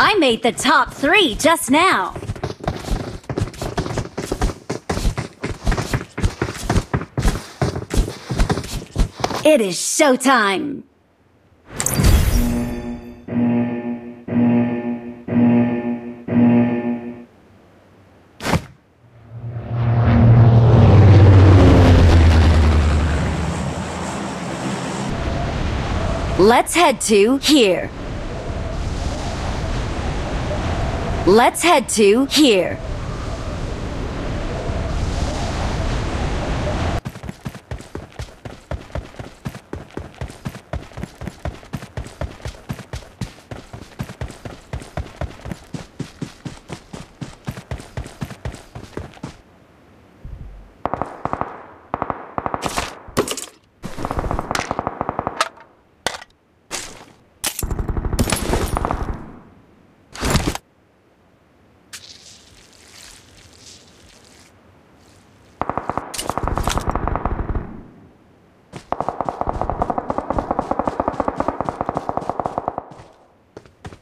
I made the top 3 just now. It is showtime. Let's head to here. Let's head to here.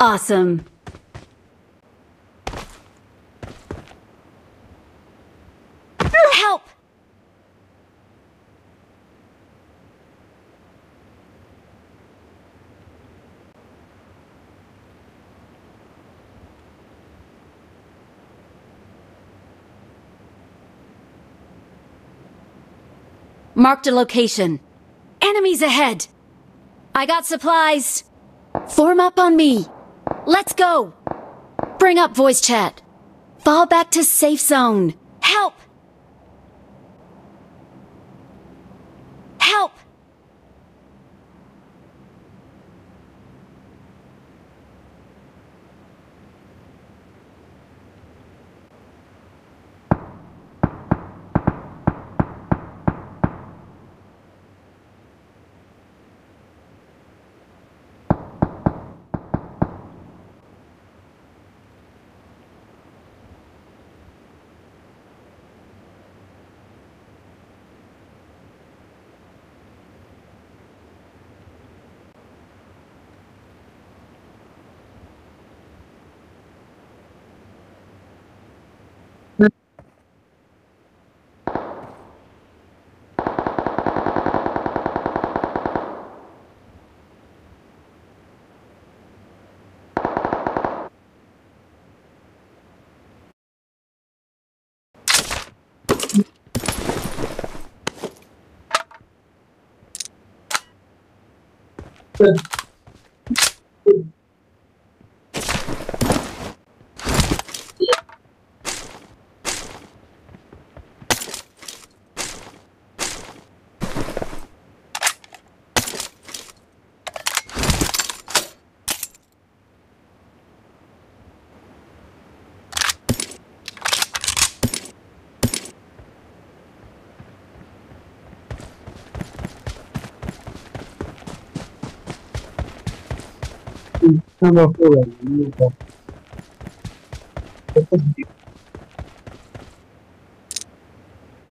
Awesome. Help! Marked a location. Enemies ahead. I got supplies. Form up on me. Let's go! Bring up voice chat. Fall back to safe zone. Help! Help! No, no,